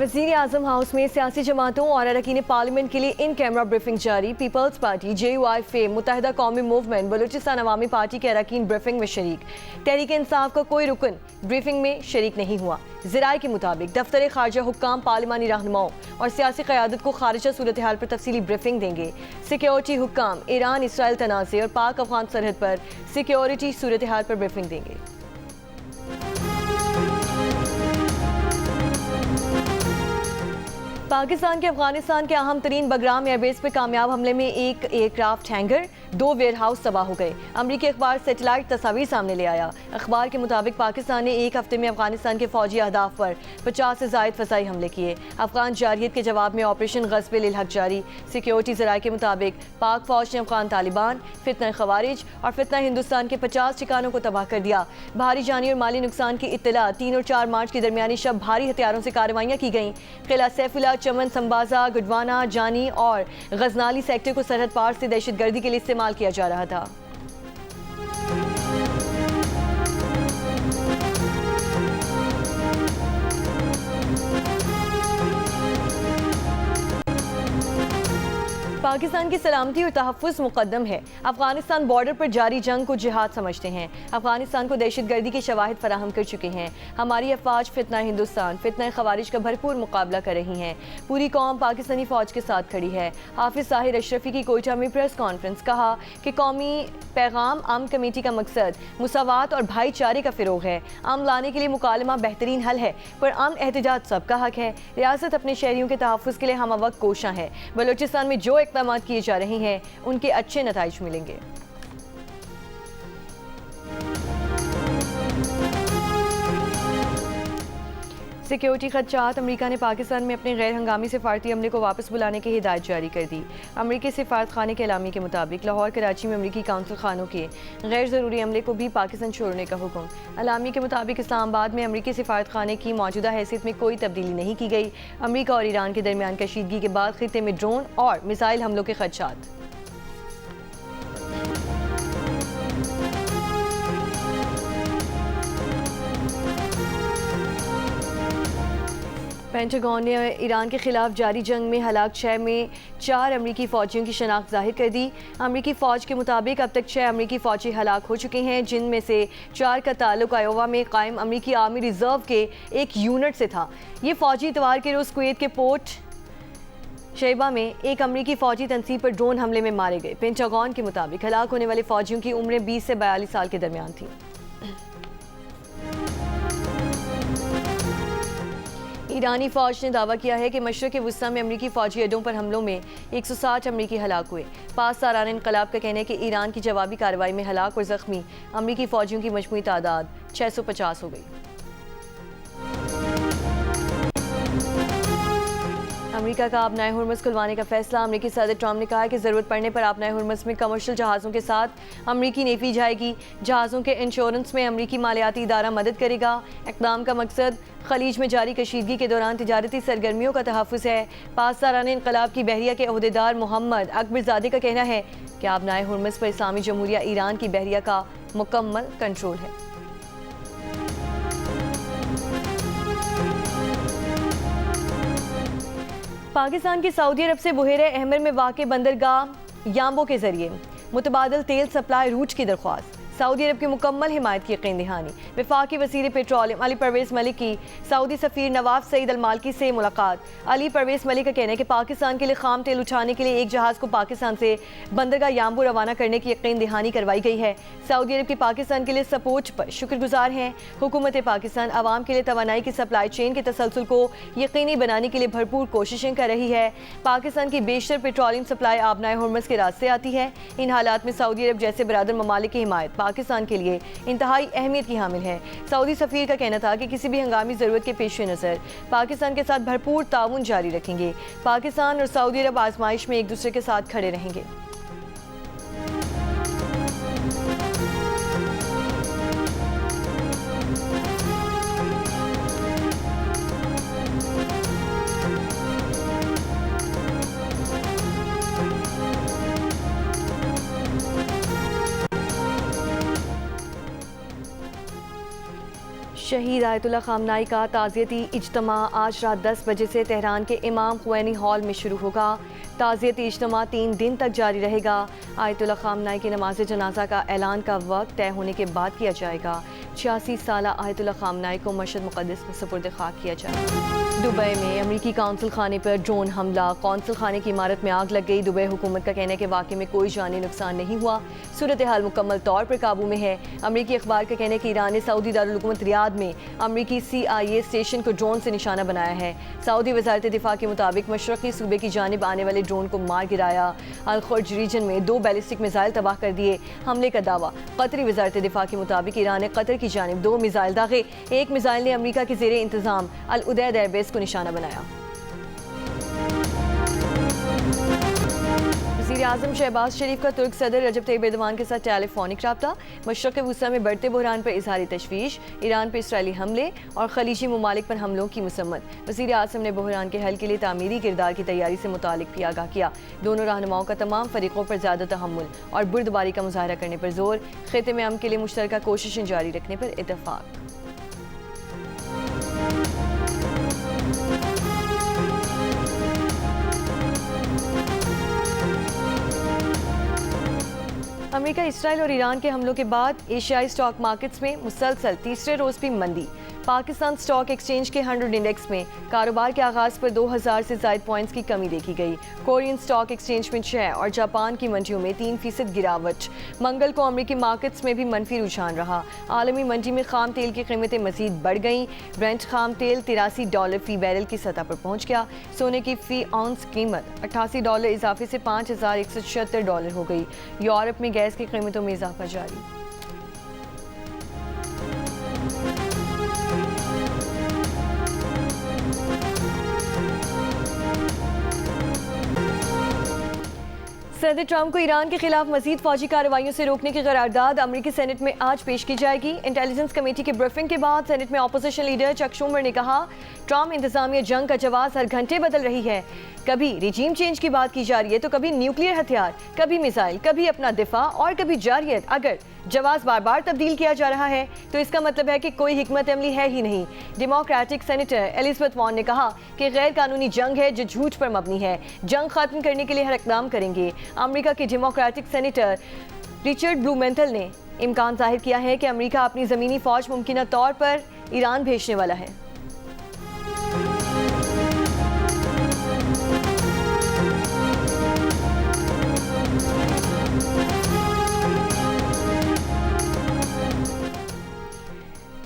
वज़ीर आज़म हाउस में सियासी जमातों और अरकान पार्लियामेंट के लिए इन कैमरा ब्रीफिंग जारी। पीपल्स पार्टी, JUI, फेम, मुत्तहिदा कौमी मूवमेंट, बलूचिस्तान अवामी पार्टी के अरकान ब्रीफिंग में शरीक। तहरीक इंसाफ का कोई रुकन ब्रीफिंग में शरीक नहीं हुआ। ज़राए के मुताबिक दफ्तर खारजा हुक्काम पार्लिमानी रहनुमाओं और सियासी क़यादत को खारिजा सूरत हाल पर तफसीली ब्रीफिंग देंगे। सिक्योरिटी हुक्काम ईरान इसराइल तनाज़े और पाक अफगान सरहद पर सिक्योरिटी सूरत हाल पर ब्रीफिंग देंगे। पाकिस्तान के अफगानिस्तान के अहम तरीन बगराम एयरबेस पर कामयाब हमले में एक एयरक्राफ्ट हैंगर, 2 वेयरहाउस तबाह हो गए। अमरीकी अखबार सेटेलाइट तस्वीर सामने ले आया। अखबार के मुताबिक पाकिस्तान ने एक हफ्ते में अफगानिस्तान के फौजी अहदाफ पर 50 से ज़ायद फ़ज़ाई हमले किए। अफगान जारहियत के जवाब में ऑपरेशन ग़स्ब इल हक़ जारी। सिक्योरिटी ज़राए के मुताबिक पाक फौज ने अफगान तालिबान, फितना खवारिज और फितना हिंदुस्तान के 50 ठिकानों को तबाह कर दिया। भारी जानी और माली नुकसान की इत्तला। 3 और 4 मार्च की दरमियानी शब भारी हथियारों से कार्रवाइयाँ की गईं। किला सैफुल्ला, चमन, संबाजा, गुडवाना, जानी और गजनाली सेक्टर को सरहद पार से दहशतगर्दी के लिए इस्तेमाल किया जा रहा था। पाकिस्तान की सलामती और तहफ़्फ़ुज़ मुक़द्दम है। अफगानिस्तान बॉर्डर पर जारी जंग को जिहाद समझते हैं। अफगानिस्तान को दहशतगर्दी के शवाहिद फराहम कर चुके हैं। हमारी अफवाज फितना हिंदुस्तान, फितना खवारिज का भरपूर मुकाबला कर रही हैं। पूरी कौम पाकिस्तानी फ़ौज के साथ खड़ी है। हाफिज़ ताहिर अशरफी की कोयटा में प्रेस कॉन्फ्रेंस। कहा कि कौमी पैगाम अमन कमेटी का मकसद मुसावात और भाईचारे का फ़िरोग है। अमन लाने के लिए मुकालमा बेहतरीन हल है, पर अमन एहतजाज सबका हक है। रियासत अपने शहरियों के तहफ़्फ़ुज़ के लिए हम वक्त कोशां है। बलूचिस्तान में जो इक़दाम किए जा रहे हैं उनके अच्छे नताइज मिलेंगे। सिक्योरिटी खदशात। अमेरिका ने पाकिस्तान में अपने गैर हंगामी सिफारती अमले को वापस बुलाने की हिदायत जारी कर दी। अमरीकी सिफारत खाने के एलामी के मुताबिक लाहौर, कराची में अमरीकी काउंसिल खानों के गैर ज़रूरी अमले को भी पाकिस्तान छोड़ने का हुक्म। एलामी के मुताबिक इस्लामाबाद में अमरीकी सिफारत खाने की मौजूदा हैसियत में कोई तब्दीली नहीं की गई। अमरीका और ईरान के दरमियान कशीदगी के बाद खित्ते में ड्रोन और मिसाइल हमलों के खदशात। पेंटागन ने ईरान के खिलाफ जारी जंग में हलाक 6 में 4 अमरीकी फ़ौजियों की शनाख्त जाहिर कर दी। अमरीकी फ़ौज के मुताबिक अब तक 6 अमरीकी फ़ौजी हलाक हो चुके हैं, जिनमें से 4 का ताल्लुक आयोवा में कायम अमरीकी आर्मी रिजर्व के एक यूनिट से था। ये फ़ौजी इतवार के रोज़ कुवैत के पोर्ट शैबा में एक अमरीकी फ़ौजी तनसीब पर ड्रोन हमले में मारे गए। पेंटागन के मुताबिक हलाक होने वाले फ़ौजियों की उम्रें 20 से 42 साल के दरमियान थी। ईरानी फ़ौज ने दावा किया है कि मशरिक़ वुस्ता में अमरीकी फ़ौजी अड्डों पर हमलों में 160 अमरीकी हलाक हुए। पास साराना इनकलाब का कहना है कि ईरान की जवाबी कार्रवाई में हलाक और ज़ख्मी अमरीकी फ़ौजियों की मजमूई तादाद 650 हो गई। अमेरिका का आबनाए हुर्मुज़ खुलवाने का फैसला। अमेरिकी सदर ट्रंप ने कहा है कि ज़रूरत पड़ने पर आबनाए हुर्मुज़ में कमर्शियल जहाज़ों के साथ अमरीकी नेवी जाएगी। जहाज़ों के इंश्योरेंस में अमरीकी मालियाती इदारा मदद करेगा। इक़दाम का मकसद खलीज में जारी कशीदगी के दौरान तिजारती सरगर्मियों का तहफ़्फ़ुज़ है। पास साराना इनकलाब की बहरिया के अहदेदार मोहम्मद अकबरज़ादे का कहना है कि आबनाए हुर्मुज़ पर इस्लामी जमहूरिया ईरान की बहरिया का मुकम्मल कंट्रोल है। पाकिस्तान की सऊदी अरब से बुहेरे अहमर में वाक़ बंदरगाह यांबो के जरिए मुतबादल तेल सप्लाई रूट की दरख्वास्त। सऊदी अरब की मुकम्मल हिमायत की यकीन दहानी। वफाकी वज़ीर पेट्रोलियम अली परवेज़ मलिक की सऊदी सफ़ीर नवाफ सईद अल मालकी से मुलाकात। अली परवेज़ मलिक का कहना है कि पाकिस्तान के लिए खाम तेल उठाने के लिए एक जहाज़ को पाकिस्तान से बंदरगाह यांबो रवाना करने की यकीन दहानी करवाई गई है। सऊदी अरब की पाकिस्तान के लिए सपोर्ट पर शुक्रगुजार हैं। हुकूमत पाकिस्तान आवाम के लिए तवानाई की सप्लाई चेन के तसलसल को यकीनी बनाने के लिए भरपूर कोशिशें कर रही है। पाकिस्तान की बेशतर पेट्रोलियम सप्लाई आबनाए हुर्मुज़ के रास्ते आती है। इन हालात में सऊदी अरब जैसे बरादर ममालिक की हिमायत पाकिस्तान के लिए इंतहाई अहमियत की हामिल है। सऊदी सफ़ीर का कहना था कि किसी भी हंगामी ज़रूरत के पेश नज़र पाकिस्तान के साथ भरपूर ताउन जारी रखेंगे। पाकिस्तान और सऊदी अरब आजमाइश में एक दूसरे के साथ खड़े रहेंगे। शहीद आयतुल्लाह खामनाई का ताज़ियती इज्तिमा आज रात 10 बजे से तेहरान के इमाम खुमैनी हॉल में शुरू होगा। ताज़ियती इज्तिमा 3 दिन तक जारी रहेगा। आयतुल्लाह खामनाई की नमाज जनाजा का ऐलान का वक्त तय होने के बाद किया जाएगा। 86 साला आयतुल्लाह खामनाई को मशहद मुक़द्दस में सुपुर्द खाक किया जाएगा। दुबई में अमरीकी काउंसिल खाने पर ड्रोन हमला, काउंसिल खाने की इमारत में आग लग गई। दुबई हुकूमत का कहना है कि वाक़े में कोई जानी नुकसान नहीं हुआ, सूरत हाल मुकम्मल तौर पर काबू में है। अमरीकी अखबार का कहना है कि ईरान ने सऊदी दारुल हुकूमत रियाद में अमरीकी CIA स्टेशन को ड्रोन से निशाना बनाया है। सऊदी वज़ारत दिफा के मुताबिक मशरक़ी सूबे की जानिब आने वाले ड्रोन को मार गिराया। अल खुर्ज रीजन में 2 बैलिस्टिक मिसाइल तबाह कर दिए। हमले का दावा। कतरी वज़ारत दिफा के मुताबिक ईरान ने कतर की जानिब 2 मिसाइल दागे। एक मिसाइल ने अमरीका के ज़ेरे इंतज़ाम अल उदैद एयरबेस को निशाना बनाया। वज़ीर आज़म शहबाज शरीफ का तुर्क सदर रजब तैयब एर्दोगान के साथ टेलीफोनिक रब्ता। मशरक़ वुस्ता में बढ़ते बहरान पर इज़हार तशवीश, ईरान पर इसराइली हमले और खलीजी ममालिक पर हमलों की मुसम्मत। वज़ीर आज़म ने बहरान के हल के लिए तामीरी किरदार की तैयारी से मुतालिक भी आगाह किया। दोनों रहनुमाओं का तमाम फरीकों पर ज़्यादा तहम्मुल और बुर्दबारी का मुज़ाहरा करने पर जोर। ख़ित्ते में अमन के लिए मुश्तरका कोशिशें जारी रखने पर इत्तफ़ाक़। अमेरिका, इसराइल और ईरान के हमलों के बाद एशियाई स्टॉक मार्केट्स में मुसलसल तीसरे रोज़ भी मंदी। पाकिस्तान स्टॉक एक्सचेंज के 100 इंडेक्स में कारोबार के आगाज़ पर 2000 से ज़ायद पॉइंट्स की कमी देखी गई। कोरियन स्टॉक एक्सचेंज में 6 और जापान की मंडियों में 3% गिरावट। मंगल को अमेरिकी मार्केट्स में भी मनफी रुझान रहा। आलमी मंडी में खाम तेल की कीमतें मज़ीद बढ़ गईं। ब्रेंट खाम तेल $83 फ़ी बैरल की सतह पर पहुँच गया। सोने की फ़ी आउंस कीमत $88 इजाफे से $5176 हो गई। यूरोप में गैस की कीमतों में इजाफा जारी। सदर ट्रंप को ईरान के खिलाफ मजीद फौजी कार्रवाइयों से रोकने की करारदाद अमरीकी सेनेट में आज पेश की जाएगी। इंटेलिजेंस कमेटी की ब्रीफिंग के बाद सेनेट में अपोजिशन लीडर चक शूमर ने कहा, ट्रंप इंतजामिया जंग का जवाब हर घंटे बदल रही है। कभी रिजीम चेंज की बात की जा रही है तो कभी न्यूक्लियर हथियार, कभी मिसाइल, कभी अपना दिफा और कभी जारियत। अगर जवाब बार बार तब्दील किया जा रहा है तो इसका मतलब है कि कोई हिकमत अमली है ही नहीं। डेमोक्रेटिक सेनेटर एलिजाबेथ वॉर्न ने कहा कि गैर कानूनी जंग है जो झूठ पर मबनी है। जंग खत्म करने के लिए हर इक़दाम करेंगे। अमेरिका के डेमोक्रेटिक सेनेटर रिचर्ड ब्लूमेंथल ने इम्कान जाहिर किया है कि अमेरिका अपनी ज़मीनी फ़ौज मुमकिन तौर पर ईरान भेजने वाला है।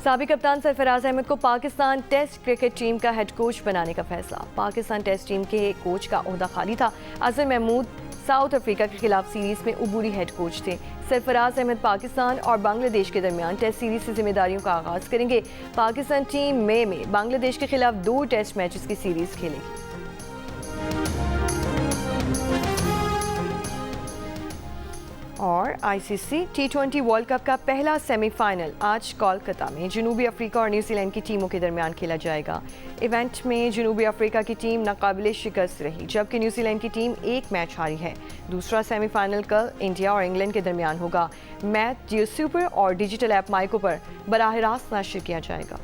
साबिक कप्तान सरफराज अहमद को पाकिस्तान टेस्ट क्रिकेट टीम का हेड कोच बनाने का फैसला। पाकिस्तान टेस्ट टीम के कोच का ओहदा खाली था। अजहर महमूद साउथ अफ्रीका के खिलाफ सीरीज में उबूरी हेड कोच थे। सरफराज अहमद पाकिस्तान और बांग्लादेश के दरमियान टेस्ट सीरीज से जिम्मेदारियों का आगाज करेंगे। पाकिस्तान टीम मई में बांग्लादेश के खिलाफ 2 टेस्ट मैचेस की सीरीज खेलेगी। और ICC T20 वर्ल्ड कप का पहला सेमीफाइनल आज कोलकाता में जनूबी अफ्रीका और न्यूजीलैंड की टीमों के दरमियान खेला जाएगा। इवेंट में जनूबी अफ्रीका की टीम नाकाबिले शिकस्त रही, जबकि न्यूजीलैंड की टीम 1 मैच हारी है। दूसरा सेमीफाइनल कल इंडिया और इंग्लैंड के दरमियान होगा। मैच जियो सुपर और डिजिटल ऐप माइको पर बराह रास्त नशर किया जाएगा।